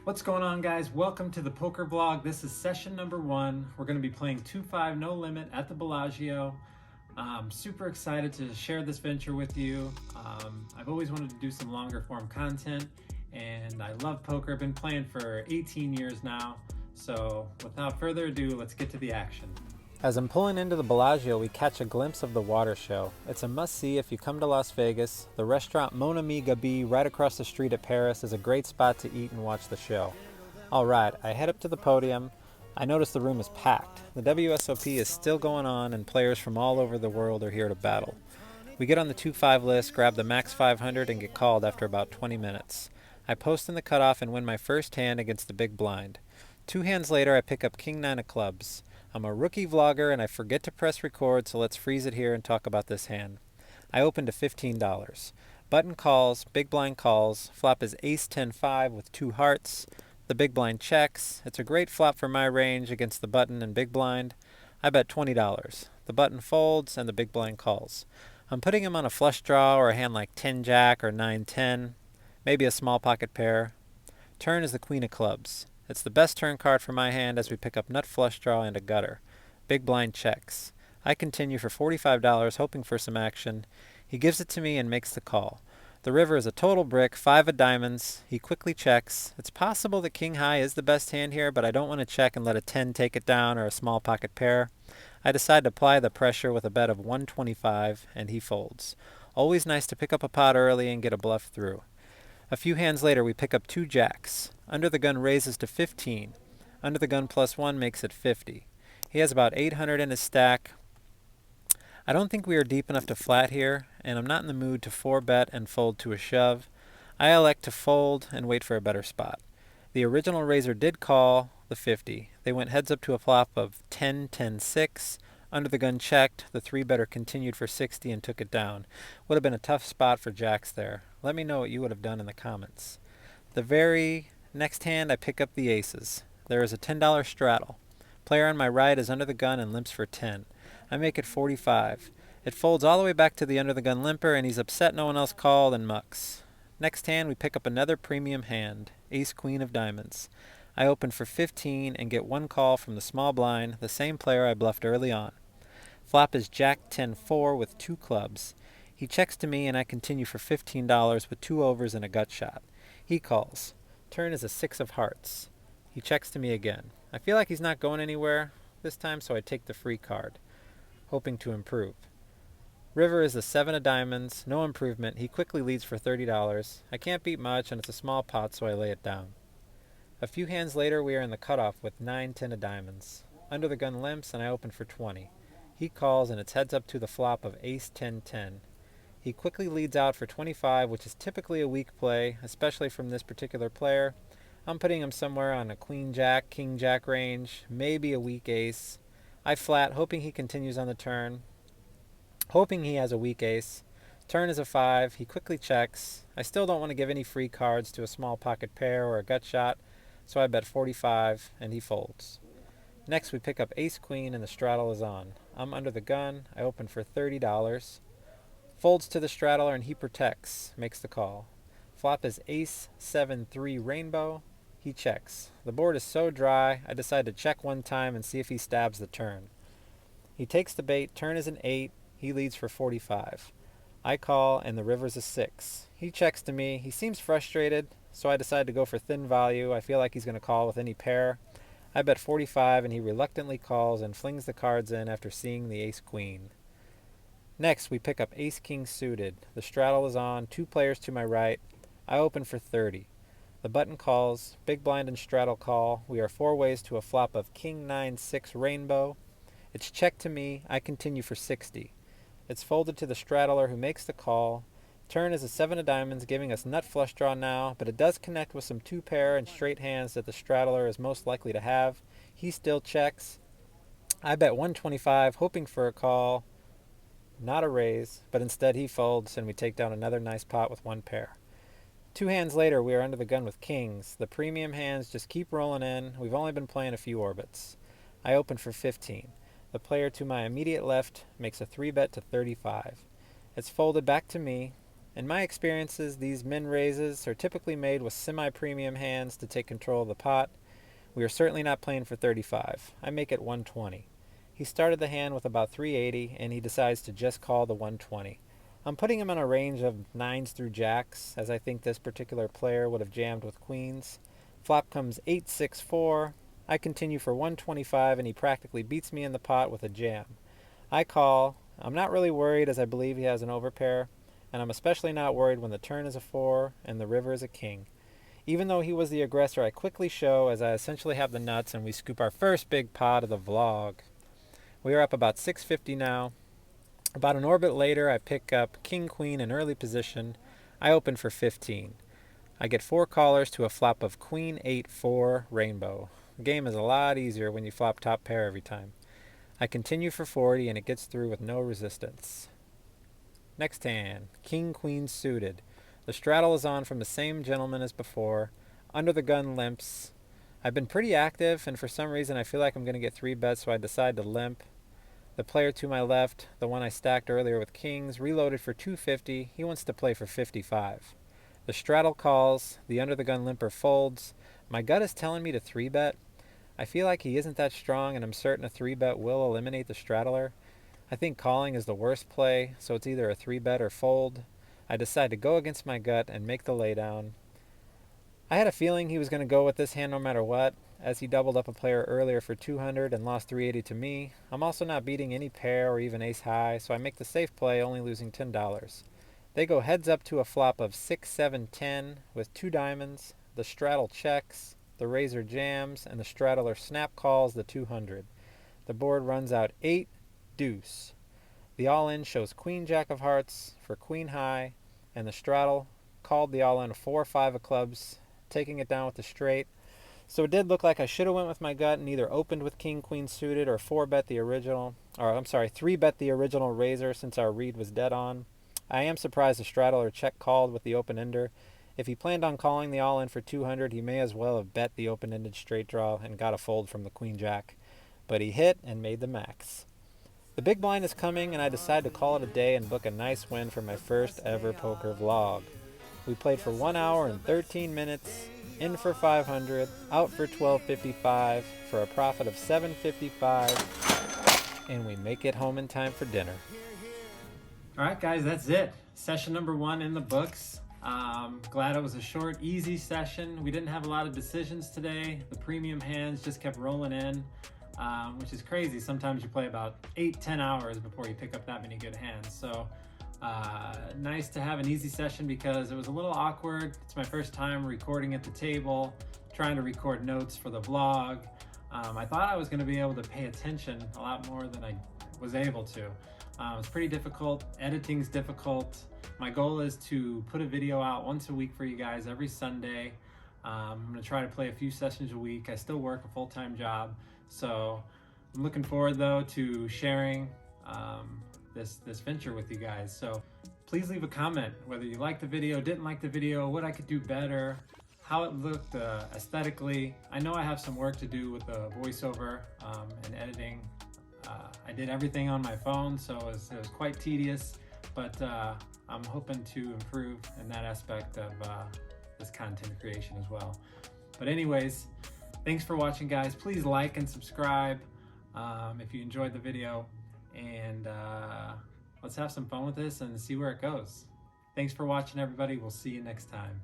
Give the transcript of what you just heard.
What's going on, guys? Welcome to the Poker Vlog. This is session number 1. We're going to be playing 2-5 no limit at the Bellagio. I'm super excited to share this venture with you. I've always wanted to do some longer form content, and I love poker. I've been playing for 18 years now. So without further ado, let's get to the action. As I'm pulling into the Bellagio, we catch a glimpse of the water show. It's a must-see if you come to Las Vegas. The restaurant Mon Ami Gabi right across the street at Paris is a great spot to eat and watch the show. Alright, I head up to the podium. I notice the room is packed. The WSOP is still going on and players from all over the world are here to battle. We get on the 2-5 list, grab the max 500 and get called after about 20 minutes. I post in the cutoff and win my first hand against the big blind. 2 hands later I pick up King 9 of clubs. I'm a rookie vlogger and I forget to press record, so let's freeze it here and talk about this hand. I open to $15. Button calls, big blind calls, flop is ace 10-5 with 2 hearts. The big blind checks. It's a great flop for my range against the button and big blind. I bet $20. The button folds and the big blind calls. I'm putting him on a flush draw or a hand like 10-jack or 9-10, maybe a small pocket pair. Turn is the queen of clubs. It's the best turn card for my hand as we pick up nut flush draw and a gutter. Big blind checks. I continue for $45, hoping for some action. He gives it to me and makes the call. The river is a total brick, 5 of diamonds. He quickly checks. It's possible that king high is the best hand here, but I don't want to check and let a 10 take it down or a small pocket pair. I decide to apply the pressure with a bet of 125, and he folds. Always nice to pick up a pot early and get a bluff through. A few hands later, we pick up 2 jacks. Under the gun raises to 15. Under the gun +1 makes it 50. He has about 800 in his stack. I don't think we are deep enough to flat here, and I'm not in the mood to 4-bet and fold to a shove. I elect to fold and wait for a better spot. The original raiser did call the 50. They went heads up to a flop of 10-10-6. Under the gun checked. The 3-better continued for 60 and took it down. Would have been a tough spot for jacks there. Let me know what you would have done in the comments. The very next hand, I pick up the aces. There is a $10 straddle. Player on my right is under the gun and limps for 10. I make it 45. It folds all the way back to the under the gun limper, and he's upset no one else called and mucks. Next hand, we pick up another premium hand, ace queen of diamonds. I open for 15 and get 1 call from the small blind, the same player I bluffed early on. Flop is jack 10-4 with 2 clubs. He checks to me and I continue for $15 with 2 overs and a gut shot. He calls. Turn is a 6 of hearts. He checks to me again. I feel like he's not going anywhere this time, so I take the free card, hoping to improve. River is a 7 of diamonds, no improvement. He quickly leads for $30. I can't beat much and it's a small pot, so I lay it down. A few hands later, we are in the cutoff with 9-10 of diamonds. Under the gun limps and I open for 20. He calls and it's heads up to the flop of ace 10-10. He quickly leads out for 25, which is typically a weak play, especially from this particular player. I'm putting him somewhere on a queen jack, king jack range, maybe a weak ace. I flat, hoping he continues on the turn, hoping he has a weak ace. Turn is a 5. He quickly checks. I still don't want to give any free cards to a small pocket pair or a gut shot, so I bet 45 and he folds. Next, we pick up ace queen and the straddle is on. I'm under the gun. I open for $30. Folds to the straddler and he protects. Makes the call. Flop is ace 7-3 rainbow. He checks. The board is so dry, I decide to check one time and see if he stabs the turn. He takes the bait. Turn is an 8. He leads for 45. I call and the river's a 6. He checks to me. He seems frustrated, so I decide to go for thin value. I feel like he's going to call with any pair. I bet 45 and he reluctantly calls and flings the cards in after seeing the ace-queen. Next, we pick up ace-king suited. The straddle is on, 2 players to my right. I open for 30. The button calls, big blind and straddle call. We are 4 ways to a flop of king 9-6 rainbow. It's checked to me. I continue for 60. It's folded to the straddler who makes the call. Turn is a 7 of diamonds, giving us nut flush draw now, but it does connect with some 2-pair and straight hands that the straddler is most likely to have. He still checks. I bet 125, hoping for a call, not a raise, but instead he folds and we take down another nice pot with 1 pair. 2 hands later, we are under the gun with kings. The premium hands just keep rolling in. We've only been playing a few orbits. I open for 15. The player to my immediate left makes a 3-bet to 35. It's folded back to me. In my experiences, these min raises are typically made with semi-premium hands to take control of the pot. We are certainly not playing for 35. I make it 120. He started the hand with about 380, and he decides to just call the 120. I'm putting him on a range of 9s through jacks, as I think this particular player would have jammed with queens. Flop comes 8-6-4. I continue for 125, and he practically beats me in the pot with a jam. I call. I'm not really worried, as I believe he has an overpair, and I'm especially not worried when the turn is a 4 and the river is a king. Even though he was the aggressor, I quickly show as I essentially have the nuts, and we scoop our first big pot of the vlog. We are up about 650 now. About an orbit later, I pick up king queen in early position. I open for 15. I get 4 callers to a flop of queen 8-4 rainbow. The game is a lot easier when you flop top pair every time. I continue for 40, and it gets through with no resistance. Next hand, king queen suited. The straddle is on from the same gentleman as before. Under the gun limps. I've been pretty active, and for some reason I feel like I'm going to get 3 bets, so I decide to limp. The player to my left, the one I stacked earlier with kings, reloaded for 250. He wants to play for 55. The straddle calls. The under the gun limper folds. My gut is telling me to 3-bet. I feel like he isn't that strong, and I'm certain a 3-bet will eliminate the straddler. I think calling is the worst play, so it's either a 3-bet or fold. I decide to go against my gut and make the laydown. I had a feeling he was going to go with this hand no matter what, as he doubled up a player earlier for 200 and lost 380 to me. I'm also not beating any pair or even ace high, so I make the safe play, only losing $10. They go heads up to a flop of 6-7-10 with 2 diamonds. The straddle checks, the razor jams, and the straddler snap calls the 200. The board runs out 8 deuce. The all-in shows queen jack of hearts for queen high, and the straddle called the all-in 4-5 of clubs, taking it down with the straight. So it did look like I should have went with my gut and either opened with king queen suited or 3-bet the original razor, since our read was dead on. I am surprised the straddler check called with the open ender. If he planned on calling the all-in for 200, he may as well have bet the open-ended straight draw and got a fold from the queen jack. But he hit and made the max. The big blind is coming, and I decide to call it a day and book a nice win for my first ever poker vlog. We played for 1 hour and 13 minutes, in for 500, out for 1255, for a profit of 755, and we make it home in time for dinner. All right, guys, that's it. Session number 1 in the books. Glad it was a short, easy session. We didn't have a lot of decisions today. The premium hands just kept rolling in, which is crazy. Sometimes you play about 8-10 hours before you pick up that many good hands. So nice to have an easy session because it was a little awkward. It's my first time recording at the table, trying to record notes for the vlog. I thought I was going to be able to pay attention a lot more than I was able to. It's pretty difficult. Editing's difficult. My goal is to put a video out once a week for you guys every Sunday. I'm going to try to play a few sessions a week. I still work a full-time job, so I'm looking forward though to sharing this venture with you guys. So please leave a comment whether you liked the video, didn't like the video, what I could do better, how it looked aesthetically. I know I have some work to do with the voiceover and editing. I did everything on my phone, so it was quite tedious, but I'm hoping to improve in that aspect of this content creation as well. But anyways, thanks for watching, guys. Please like and subscribe if you enjoyed the video, and let's have some fun with this and see where it goes. Thanks for watching, everybody. We'll see you next time.